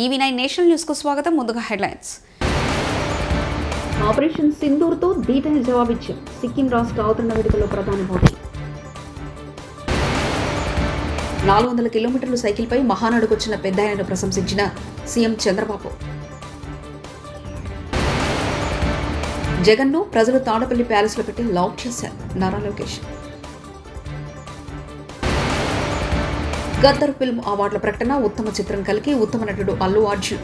EV9 national news కు స్వాగతం. ముందుగా హెడ్లైన్స్. ఆపరేషన్ సింధూర్తో ధీటైన జవాబిచ్చారు సిక్కిం రాష్ట్ర అవతరణ వేడుకలో ప్రధాని మోదీ. 400 కిలోమీటర్లు సైకిల్పై మహానాడుకొచ్చిన పెద్దాయనను ప్రశంసించిన సీఎం చంద్రబాబు. జగన్ను ప్రజలు తాడపల్లి ప్యాలెస్లో పెట్టి లాక్ చేశారు నారా లోకేష్. గద్దర్ ఫిల్మ్ అవార్డుల ప్రకటన, ఉత్తమ చిత్రం కలిగి ఉత్తమ నటుడు అల్లు అర్జున్.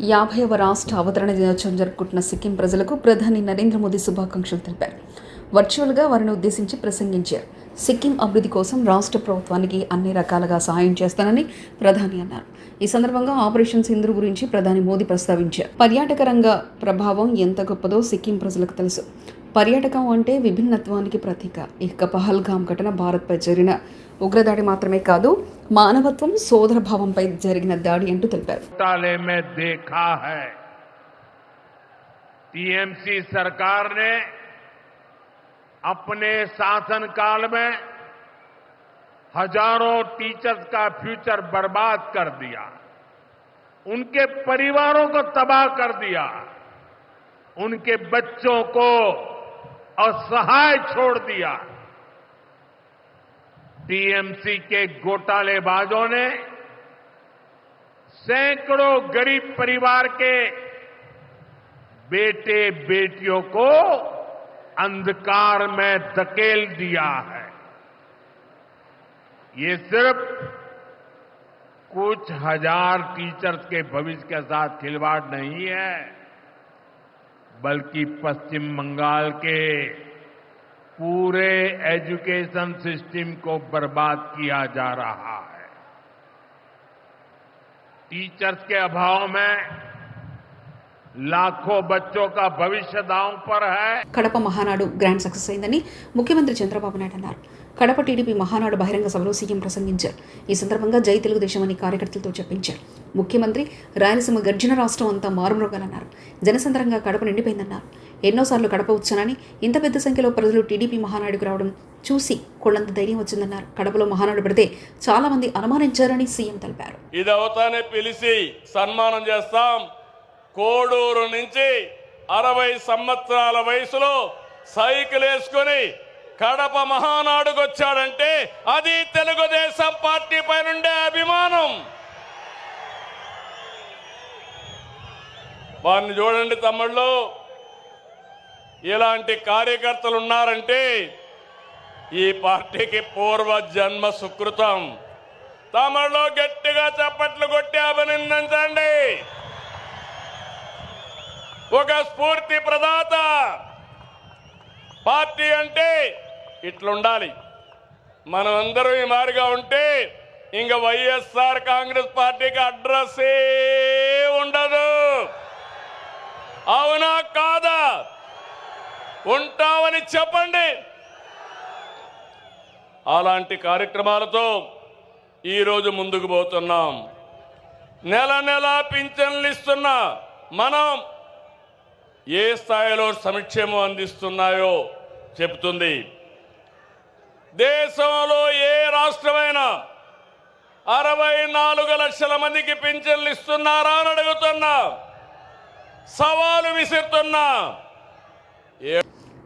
50వ రాష్ట్ర అవతరణ దినోత్సవం జరుపుకుంటున్న సిక్కిం ప్రజలకు ప్రధాని నరేంద్ర మోదీ శుభాకాంక్షలు తెలిపారు. వర్చువల్గా వారిని ఉద్దేశించి ప్రసంగించారు. సిక్కిం అభివృద్ధి కోసం రాష్ట్ర ప్రభుత్వానికి అన్ని రకాలుగా సహాయం చేస్తానని ప్రధాని అన్నారు. ఈ సందర్భంగా ఆపరేషన్ సింధూర్ గురించి ప్రధాని మోదీ ప్రస్తావించారు. పర్యాటక రంగ ప్రభావం ఎంత గొప్పదో సిక్కిం ప్రజలకు తెలుసు. పర్యాటకం అంటే విభిన్నత్వానికి ప్రతీక. ఇక పహల్గామ్ ఘటన భారత్పై జరిగిన ఉగ్రదాడి మాత్రమే కాదు, మానవత్వం సోదర భావంపై జరిగిన దాడి అంటూ తెలిపారు. टीएमसी सरकार ने अपने शासनकाल में हजारों टीचर्स का फ्यूचर बर्बाद कर दिया, उनके परिवारों को तबाह कर दिया, उनके बच्चों को असहाय छोड़ दिया. टीएमसी के घोटालेबाजों ने सैकड़ों गरीब परिवार के बेटे बेटियों को अंधकार में धकेल दिया है. ये सिर्फ कुछ हजार टीचर्स के भविष्य के साथ खिलवाड़ नहीं है, बल्कि पश्चिम बंगाल के पूरे एजुकेशन सिस्टम को बर्बाद किया जा रहा है. टीचर्स के अभाव में लाखों बच्चों का भविष्य दांव पर है. కడప మహానాడు గ్రాండ్ సక్సెస్ అయిందని ముఖ్యమంత్రి చంద్రబాబు నాయుడు అన్నారు. కడప టీడీపీ మహానాడు బహిరంగ సభలో సీఎం ప్రసంగించారు. ఈ సందర్భంగా జై తెలుగుదేశం అని కార్యకర్తలతో చెప్పించారు. ముఖ్యమంత్రి రాయలసీమ గర్జన రాష్ట్రం అంతా మారుమ్రోగాలన్నారు. జనసంద్రంగా కడప నిండిపోయిందన్నారు. ఎన్నోసార్లు కడప వచ్చానని, ఇంత పెద్ద సంఖ్యలో ప్రజలు టీడీపీ మహానాడుకు రావడం చూసి కొళ్ళంత ధైర్యం వచ్చిందన్నారు. కడపలో మహానాడు పెడితే చాలా మంది అనుమానించారని సీఎం తెలిపారు. ఇది అవుతానే పిలిచి సన్మానం చేస్తాం. కోడూరు నుంచి 60 సంవత్సరాల వయసులో సైకిల్ వేసుకుని కడప మహానాడుకు వచ్చాడంటే అది తెలుగుదేశం పార్టీ పైనుండే అభిమానం. వారిని చూడండి తమ్ముళ్ళు, ఇలాంటి కార్యకర్తలు ఉన్నారంటే ఈ పార్టీకి పూర్వ జన్మ సుకృతం. తమ్ముళ్ళు గట్టిగా చప్పట్లు కొట్టి అభినందించండి. ఒక స్ఫూర్తి ప్రదాత పార్టీ అంటే ఇట్లుండాలి. మనం అందరూ ఈ మారిగా ఉంటే ఇంకా వైఎస్ఆర్ కాంగ్రెస్ పార్టీకి అడ్రస్సే ఉండదు. అవునా కాదా? ఉంటామని చెప్పండి. అలాంటి కార్యక్రమాలతో ఈరోజు ముందుకు పోతున్నాం. నెల నెల పింఛన్లు ఇస్తున్నా మనం ఏ స్థాయిలో సంక్షేమం అందిస్తున్నాయో చెబుతుంది. దేశంలో ఏ రాష్ట్రమైనా 64 లక్షల మందికి పింఛన్లు ఇస్తున్నారా అని అడుగుతున్నా, సవాలు విసురుతున్నా.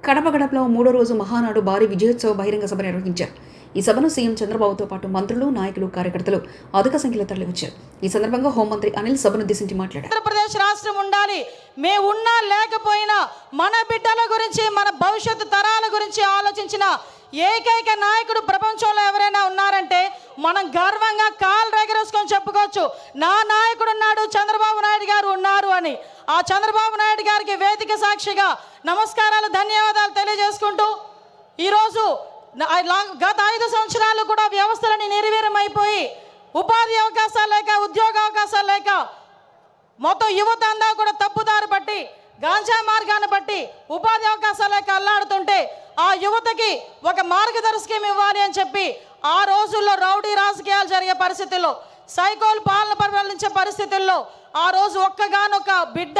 కడప గడపలో 3వ రోజు మహానాడు భారీ విజయోత్సవ బహిరంగ సభ నిర్వహించారు. ఈ సభను సీఎం చంద్రబాబుతో పాటు మంత్రులు, నాయకులు, కార్యకర్తలు అధిక సంఖ్యలో తరలివచ్చారు. ఈ సందర్భంగా హోంమంత్రి అనిల్ సభను ఉద్దేశించి మాట్లాడారు. ఆంధ్రప్రదేశ్ రాష్ట్రం ఉండాలి, మేము ఉన్నా లేకపోయినా మన బిడ్డల గురించి, మన భవిష్యత్తు తరాల గురించి ఆలోచించిన ఏకైక నాయకుడు ప్రపంచంలో ఎవరైనా ఉన్నారంటే మనం గర్వంగా కాళ్ళు ఎగరేసుకొని చెప్పుకోవచ్చు, నా నాయకుడు ఉన్నాడు, చంద్రబాబు నాయుడు గారు ఉన్నారు అని. ఆ చంద్రబాబు నాయుడు గారికి వేదిక సాక్షిగా నమస్కారాలు, ధన్యవాదాలు తెలియజేసుకుంటూ, ఈరోజు గత 5 సంవత్సరాలు కూడా వ్యవస్థలని నిర్వీర్యమైపోయి ఉపాధి అవకాశాలు లేక, ఉద్యోగ అవకాశాలు లేక మొత్తం యువత అంతా కూడా తప్పుదారి పట్టి, గాంజా మార్గాన్ని బట్టి ఉపాధి అవకాశాలు లేక అల్లాడుతుంటే ఆ యువతకి ఒక మార్గదర్శకం ఇవ్వాలి అని చెప్పి ఆ రోజుల్లో రౌడీ రాజకీయాలు జరిగే పరిస్థితుల్లో, సైకోల్ పాలన పరిపాలించే పరిస్థితుల్లో ఆ రోజు ఒక్కగానొక్క బిడ్డ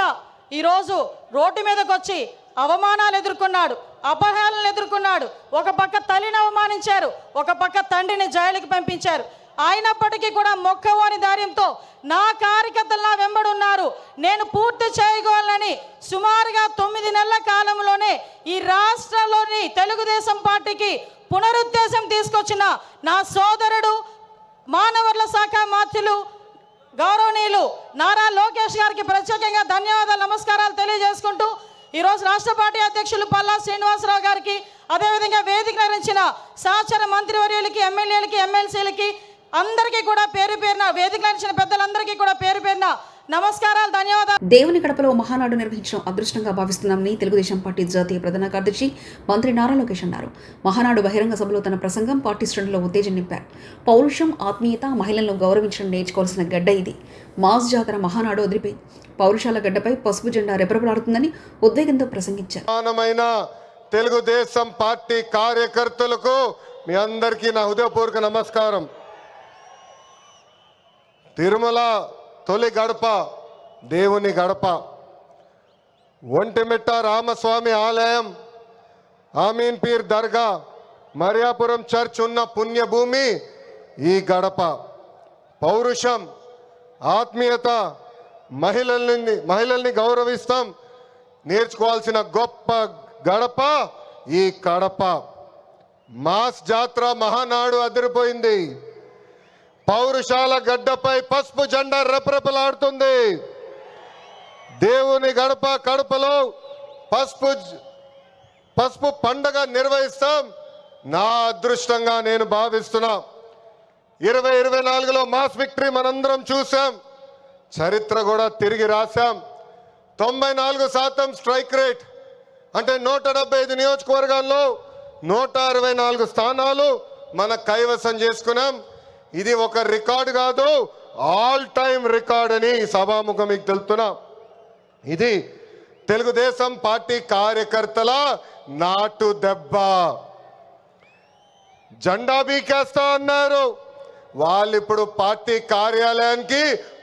ఈరోజు రోడ్డు మీదకి వచ్చి అవమానాలు ఎదుర్కొన్నాడు, అపహరణలు ఎదుర్కొన్నాడు. ఒక పక్క తల్లిని అవమానించారు, ఒక పక్క తండ్రిని జైలుకి పంపించారు. అయినప్పటికీ కూడా మొక్కవోని ధైర్యంతో నా కార్యకర్తలు నా వెంబడి ఉన్నారు. నేను పూర్తి చేయగలనని సుమారుగా 9 నెలల కాలంలోనే ఈ రాష్ట్రంలోని తెలుగుదేశం పార్టీకి పునరుద్దేశం తీసుకొచ్చిన నా సోదరుడు మానవ వనరుల శాఖ మంత్రులు గౌరవనీయులు నారా లోకేష్ గారికి ప్రత్యేకంగా ధన్యవాదాలు, నమస్కారాలు తెలియజేసుకుంటూ ఈరోజు రాష్ట్ర పార్టీ అధ్యక్షులు పల్లా శ్రీనివాసరావు గారికి, అదేవిధంగా వేదిక నిర్వహించిన సహచర మంత్రివర్యులకి, ఎమ్మెల్యేలకి, ఎమ్మెల్సీలకి అందరికీ కూడా పేరు పేరున, వేదిక నిర్వహించిన పెద్దలందరికీ కూడా పేరు పేరున నమస్కారాలు, ధన్యవాదాలు. దేవుని గడపలో మహానాడు నిర్వహించడం అదృష్టంగా భావిస్తున్నామని తెలుగుదేశం పార్టీ జాతీయ ప్రధాన కార్యదర్శి మంత్రి నారా లోకేష్ అన్నారు. మహానాడు బహిరంగ సభలో తన ప్రసంగం పార్టీ శ్రేణుల్లో ఉత్తేజం నింపారు. పౌరుషం, ఆత్మీయత, మహిళలను గౌరవించడం నేర్చుకోవాల్సిన గడ్డ ఇది. మాస్ జాతర మహానాడు వదిలిపోయింది. పౌరుషాల గడ్డపై పసుపు జెండా రెపరెపలాడుతుందని ఉద్వేగంతో ప్రసంగించారు. తెలుగుదేశం పార్టీ కార్యకర్తలకు మీ అందరికీ నా హృదయపూర్వక నమస్కారం. తిరుమల తొలి గడప దేవుని గడప, ఒంటిమిట్ట రామస్వామి ఆలయం, ఆమీన్ పీర్ దర్గా, మరియాపురం చర్చ్ ఉన్న పుణ్యభూమి ఈ గడప. పౌరుషం, ఆత్మీయత, మహిళల్ని గౌరవిస్తాం నేర్చుకోవాల్సిన గొప్ప గడప ఈ కడప. మాస్ జాతర మహానాడు అదిరిపోయింది. పౌరుషాల గడ్డపై పసుపు జెండా రెపరెపలాడుతుంది. దేవుని గడప కడపలో పసుపు పండగ నిర్వహిస్తాం. నా అదృష్టంగా నేను భావిస్తున్నా. 2024లో మాస్ విక్టరీ మనందరం చూసాం, చరిత్ర కూడా తిరిగి రాశాం. 94% స్ట్రైక్ రేట్ అంటే 175 నియోజకవర్గాల్లో 164 స్థానాలు మన కైవసం చేసుకున్నాం. ఇది ఒక రికార్డు కాదు, ఆల్ టైమ్ రికార్డ్ అని సభాముఖం మీకు తెలుపుతున్నా. ఇది తెలుగుదేశం పార్టీ కార్యకర్తల నాటు దెబ్బ. జెండా బీకేస్తా అన్నారు వాళ్ళు, ఇప్పుడు పార్టీ కార్యాలయానికి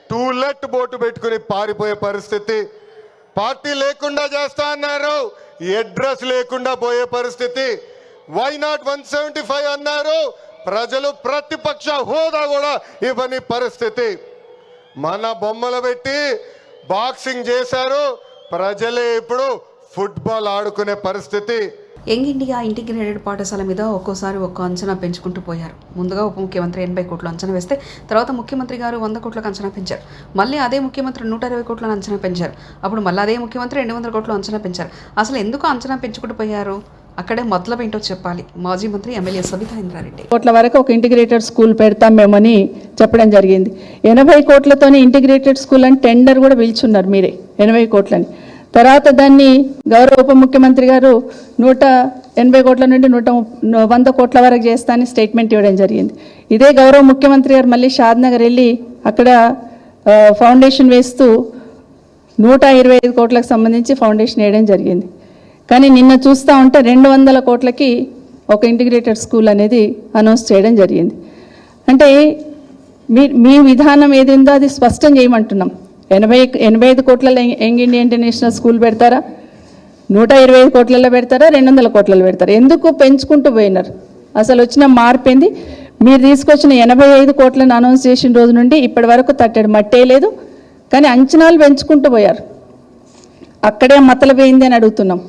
టూలెట్ బోటు పెట్టుకుని పారిపోయే పరిస్థితి. పార్టీ లేకుండా చేస్తా అన్నారు, అడ్రస్ లేకుండా పోయే పరిస్థితి. వై నాట్ 175 అన్నారు, ప్రజలు ప్రతిపక్ష హోదా కూడా ఇవ్వని పరిస్థితి. మన బొమ్మలు పెట్టి బాక్సింగ్ చేశారు, ప్రజలే ఇప్పుడు ఫుట్బాల్ ఆడుకునే పరిస్థితి. యంగ్ ఇండియా ఇంటిగ్రేటెడ్ పాఠశాల మీద ఒక్కోసారి ఒక్క అంచనా పెంచుకుంటూ పోయారు. ముందుగా ఉప ముఖ్యమంత్రి 80 కోట్లు అంచనా వేస్తే తర్వాత ముఖ్యమంత్రి గారు 100 కోట్లకు అంచనా పెంచారు. మళ్ళీ అదే ముఖ్యమంత్రి 120 కోట్లను అంచనా పెంచారు. అప్పుడు మళ్ళీ అదే ముఖ్యమంత్రి 200 కోట్లు అంచనా పెంచారు. అసలు ఎందుకు అంచనా పెంచుకుంటూ పోయారు? అక్కడే మొదలు ఏంటో చెప్పాలి. మాజీ మంత్రి ఎమ్మెల్యే సబితా ఇంద్రారెడ్డి కోట్ల వరకు ఒక ఇంటిగ్రేటెడ్ స్కూల్ పెడతాం మేమని చెప్పడం జరిగింది. 80 కోట్లతోని ఇంటిగ్రేటెడ్ స్కూల్ అని టెండర్ కూడా పిలుచున్నారు మీరే, 80 కోట్లని. తర్వాత దాన్ని గౌరవ ఉప ముఖ్యమంత్రి గారు 180 కోట్ల నుండి 100 కోట్ల వరకు చేస్తానని స్టేట్మెంట్ ఇవ్వడం జరిగింది. ఇదే గౌరవ ముఖ్యమంత్రి గారు మళ్ళీ షాద్నగర్ వెళ్ళి అక్కడ ఫౌండేషన్ వేస్తూ 125 కోట్లకు సంబంధించి ఫౌండేషన్ వేయడం జరిగింది. కానీ నిన్న చూస్తూ ఉంటే 200 కోట్లకి ఒక ఇంటిగ్రేటెడ్ స్కూల్ అనేది అనౌన్స్ చేయడం జరిగింది. అంటే మీ విధానం ఏదిందో అది స్పష్టం చేయమంటున్నాం. 85 కోట్లలో యంగ్ ఇండియా ఇంటర్నేషనల్ స్కూల్ పెడతారా, 125 కోట్లలో పెడతారా, 200 కోట్లలో పెడతారా? ఎందుకు పెంచుకుంటూ పోయినారు? అసలు వచ్చిన మార్పు ఏంది? మీరు తీసుకొచ్చిన 85 కోట్లను అనౌన్స్ చేసిన రోజు నుండి ఇప్పటి వరకు తట్టడి మట్టే లేదు. కానీ అంచనాలు పెంచుకుంటూ పోయారు. అక్కడే మతలపోయింది అని అడుగుతున్నాం.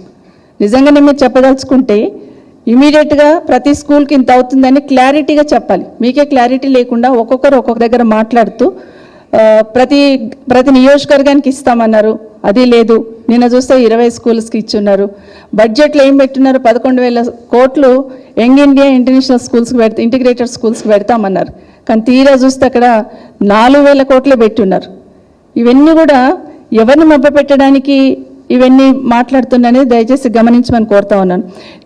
నిజంగానే మీరు చెప్పదలుచుకుంటే ఇమీడియట్గా ప్రతి స్కూల్కి ఇంత అవుతుందని క్లారిటీగా చెప్పాలి. మీకే క్లారిటీ లేకుండా ఒక్కొక్కరు ఒక్కొక్క దగ్గర మాట్లాడుతూ ప్రతి నియోజకవర్గానికి ఇస్తామన్నారు, అది లేదు. నిన్న చూస్తే 20 స్కూల్స్కి ఇచ్చున్నారు. బడ్జెట్లో ఏం పెట్టున్నారు? 11,000 కోట్లు యంగ్ ఇండియా ఇంటర్నేషనల్ స్కూల్స్కి ఇంటిగ్రేటెడ్ స్కూల్స్కి పెడతామన్నారు. కానీ తీరా చూస్తే అక్కడ 4,000 కోట్లే పెట్టున్నారు. ఇవన్నీ కూడా ఎవరిని మభ్యపెట్టడానికి ఇవన్నీ మాట్లాడుతున్నానని దయచేసి గమనించమని కోరుతా ఉన్నాను.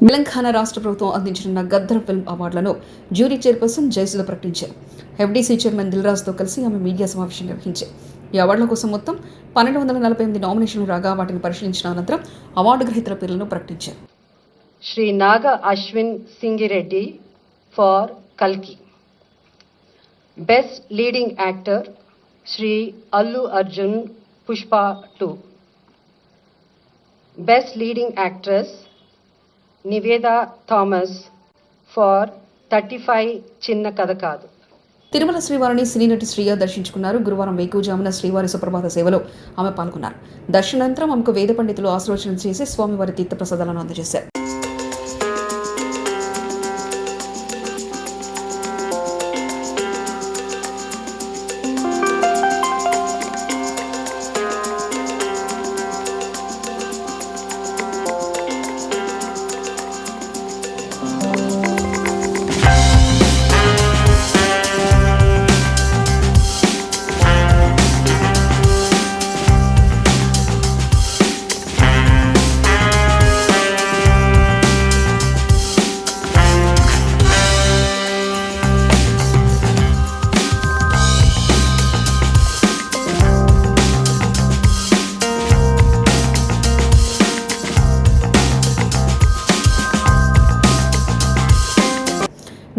తెలంగాణ రాష్ట్ర ప్రభుత్వం అందించిన గద్దర్ ఫిల్మ్ అవార్డులను జ్యూరీ చైర్పర్సన్ జయసుధ ప్రకటించారు. ఎఫ్డీసీ చైర్మన్ దిల్రాజ్తో కలిసి ఆమె మీడియా సమావేశం నిర్వహించారు. ఈ అవార్డుల కోసం మొత్తం 1248 నామినేషన్లు రాగా వాటిని పరిశీలించిన అనంతరం అవార్డు గ్రహీతల పేర్లను ప్రకటించారు. శ్రీ నాగ అశ్విన్ సింగిరెడ్డి ఫర్ కల్కి. Best leading actor Shri Allu Arjun Pushpa 2. Best leading actress Niveda Thomas for 35 Chinna Kadakadu. Tirumala శ్రీవారిని సినీ నటి శ్రీయ దర్శించుకున్నారు. గురువారం వేకువజామున శ్రీవారి సుప్రభాత సేవలో ఆమె పాల్గొన్నారు. దర్శనానంతరం ఆమెకు వేద పండితులు ఆశీర్వచనం చేసి స్వామివారి తీర్థప్రసాదాలను అందజేశారు.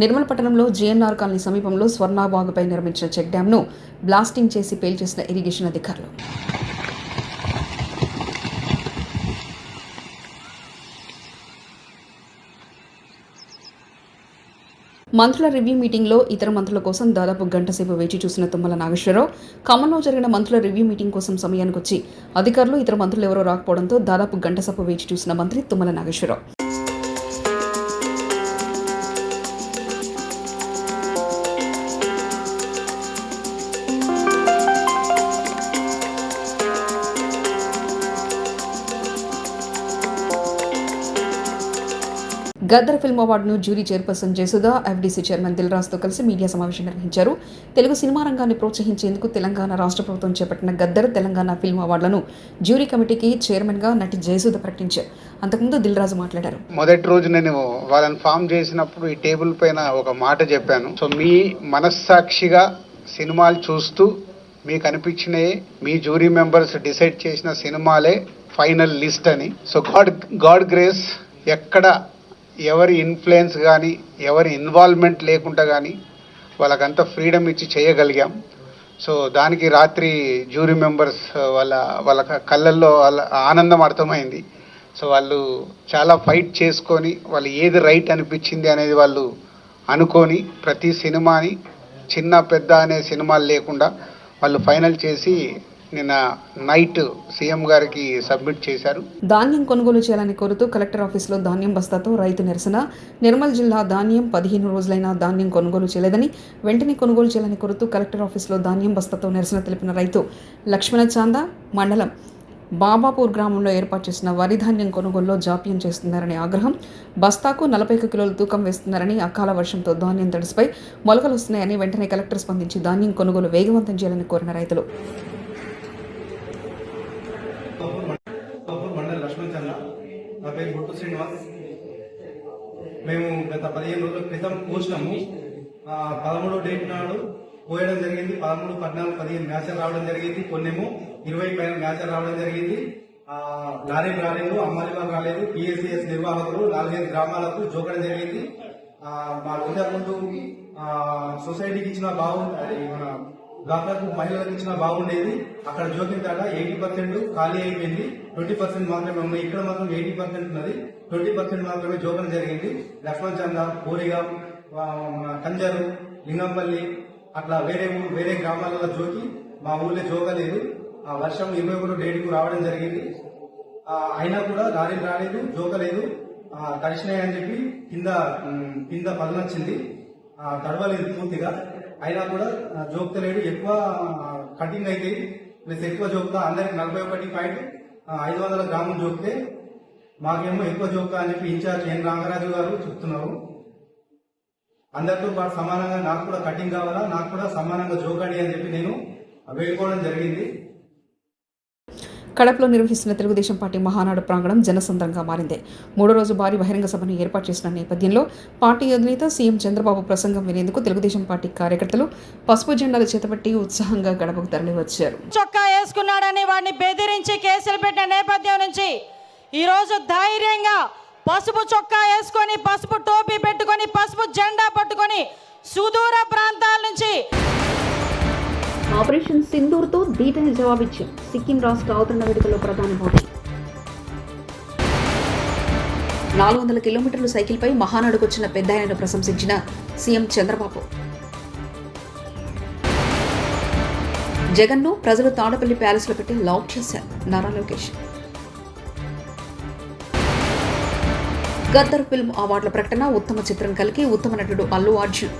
నిర్మల్ పట్టణంలో జీఎన్ఆర్ కాలనీ సమీపంలో స్వర్ణాబాగుపై నిర్మించిన చెక్ డ్యాంను బ్లాస్టింగ్ చేసి పేల్చేసిన ఇరిగేషన్ అధికారులు. మంత్రుల రివ్యూ మీటింగ్లో ఇతర మంత్రుల కోసం దాదాపు గంట సేపు వేచి చూసిన తుమ్మల నాగేశ్వరరావు ఖమ్మంలో జరిగిన మంత్రుల రివ్యూ మీటింగ్ కోసం సమయానికి వచ్చి అధికారులు ఇతర మంత్రులు ఎవరో రాకపోవడంతో దాదాపు గంట సేపు వేచి చూసిన మంత్రి తుమ్మల నాగేశ్వరరావు. గద్దర్ ఫిల్మ్ అవార్డును jury chairperson Jayasudha, FDC chairman Dil రాజుతో కలిసి మీడియా సమావేశం నిర్వహించారు. తెలుగు సినిమా రంగాన్ని ప్రోత్సహించేందుకు తెలంగాణ రాష్ట్ర ప్రభుత్వం చేపట్టిన గద్దర్ తెలంగాణ ఫిల్మ్ అవార్డులను జ్యూరీ కమిటీకి చైర్మన్ గా నటి జయసుధ ప్రకటించారు. అంతకుముందు దిల్ రాజు మాట్లాడారు. మొదటి రోజు నేను వాళ్ళని ఫామ్ చేసినప్పుడు ఈ టేబుల్ పైన ఒక మాట చెప్పాను. సో మీ మనస్సాక్షిగా సినిమాలు చూస్తూ మీకు అనిపించినవి మీ జ్యూరీ మెంబర్స్ డిసైడ్ చేసిన సినిమాలే ఫైనల్ లిస్ట్ అని. సో గాడ్ గ్రేస్ ఎక్కడ ఎవరి ఇన్ఫ్లుయెన్స్ కానీ ఎవరి ఇన్వాల్వ్మెంట్ లేకుండా కానీ వాళ్ళకంతా ఫ్రీడమ్ ఇచ్చి చేయగలిగాం. సో దానికి రాత్రి జ్యూరీ మెంబర్స్ వాళ్ళ కళ్ళల్లో వాళ్ళ ఆనందం అర్థమైంది. సో వాళ్ళు చాలా ఫైట్ చేసుకొని వాళ్ళు ఏది రైట్ అనిపించింది అనేది వాళ్ళు అనుకొని ప్రతి సినిమాని చిన్న పెద్ద అనే సినిమాలు లేకుండా వాళ్ళు ఫైనల్ చేసి నిన్న నైట్ సీఎం గారికి సబ్మిట్ చేశారు. ధాన్యం కొనుగోలు చేయాలని కోరుతూ కలెక్టర్ ఆఫీసులో ధాన్యం బస్తాతో రైతు నిరసన. నిర్మల్ జిల్లా ధాన్యం 15 రోజులైనా ధాన్యం కొనుగోలు చేయలేదని వెంటనే కొనుగోలు చేయాలని కోరుతూ కలెక్టర్ ఆఫీసులో ధాన్యం బస్తాతో నిరసన తెలిపిన రైతు లక్ష్మణ చాంద మండలం బాబాపూర్ గ్రామంలో ఏర్పాటు చేసిన వరి ధాన్యం కొనుగోలులో జాప్యం చేస్తున్నారని ఆగ్రహం. బస్తాకు 41 కిలోలు తూకం వేస్తున్నారని, అకాల వర్షంతో ధాన్యం తడిసిపై మొలకలు వస్తున్నాయని వెంటనే కలెక్టర్ స్పందించి ధాన్యం కొనుగోలు వేగవంతం చేయాలని కోరిన రైతులు. నా పేరు గుట్టు శ్రీనివాస్. మేము గత 15 రోజుల క్రితం పోసినాము. 13 డేట్ నాడు పోయడం జరిగింది. 13, 14, 15 మ్యాచ్లు రావడం జరిగింది. కొన్నేమో 20 పైన మ్యాచ్లు రావడం జరిగింది. లారీలు రాలేదు, అమ్మాయిలు రాలేదు. పిఎస్సిఎస్ నిర్వాహకులు 4-5 గ్రామాలకు జోకడం జరిగింది. మా ఇంతకుముందు సొసైటీకి ఇచ్చిన మన బ్లాక్లకు మహిళలకు ఇచ్చిన బాగుండేది. అక్కడ జోకిన తాట 80% ఖాళీ అయిపోయింది. 20% మాత్రమే ఉన్నాయి. ఇక్కడ మాత్రం 80% ఉన్నది. 20% మాత్రమే జోకడం జరిగింది. లక్ష్మణ్ చంద, కోరిగా, కంజరు, లింగంపల్లి అట్లా వేరే గ్రామాలలో జోకి మా ఊళ్ళో జోకలేదు. ఆ వర్షం 21 డేట్కు రావడం జరిగింది. అయినా కూడా లారీలు రాలేదు, జోకలేదు. తడిసినాయి అని చెప్పి కింద పదనొచ్చింది, తడవలేదు పూర్తిగా. అయినా కూడా జోక్తలేడు. ఎక్కువ కటింగ్ అయితే ప్లస్ ఎక్కువ జోక్తా అందరికి 41.500 గ్రాములు జోకితే మాకేమో ఎక్కువ జోక్తా అని చెప్పి ఇన్ఛార్జ్ ఎన్ రామరాజు గారు చెప్తున్నారు. అందరితో పాటు సమానంగా నాకు కూడా కటింగ్ కావాలా, నాకు కూడా సమానంగా జోకాడి అని చెప్పి నేను వేడుకోవడం జరిగింది. కడపలో నిర్వహిస్తున్న తెలుగుదేశం పార్టీ మహానాడు ప్రాంగణం జనసంద్రంగా మారింది. 3వ రోజు భారీ బహిరంగ సభను ఏర్పాటు చేసిన నేపథ్యంలో పార్టీ అధినేత సీఎం చంద్రబాబు ప్రసంగం వినేందుకు తెలుగుదేశం పార్టీ కార్యకర్తలు పసుపు జెండాలు చేతపట్టి ఉత్సాహంగా గడపకు తరలివచ్చారు. చొక్కా వేసుకున్నాడని వాడిని బెదిరించి కేసులు పెట్టిన నేపథ్యం నుంచి ఈరోజు ధైర్యంగా పసుపు చొక్కా వేసుకొని, పసుపు టోపీ పెట్టుకొని, పసుపు జెండా పట్టుకొని సుదూర ప్రాంతాల నుంచి ఆపరేషన్ సింధూర్తో దీటైన జవాబిచ్చారు సిక్కిం రాష్ట్ర అవతరణ వేడుకలో ప్రధాని మోదీ. 400 కిలోమీటర్లు సైకిల్పై మహానాడుకొచ్చిన పెద్దాయనను ప్రశంసించిన సీఎం చంద్రబాబు. జగన్ను ప్రజలు తాడపల్లి ప్యాలెస్లో పెట్టి లాక్ చేశారు నారా లోకేష్. గద్దర్ ఫిల్మ్ అవార్డుల ప్రకటన, ఉత్తమ చిత్రం కల్కి, ఉత్తమ నటుడు అల్లు అర్జున్.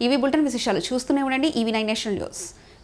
ఇవి బులెటిన్ విశేషాలు. చూస్తూనే ఉండండి EV9 నేషనల్ న్యూస్.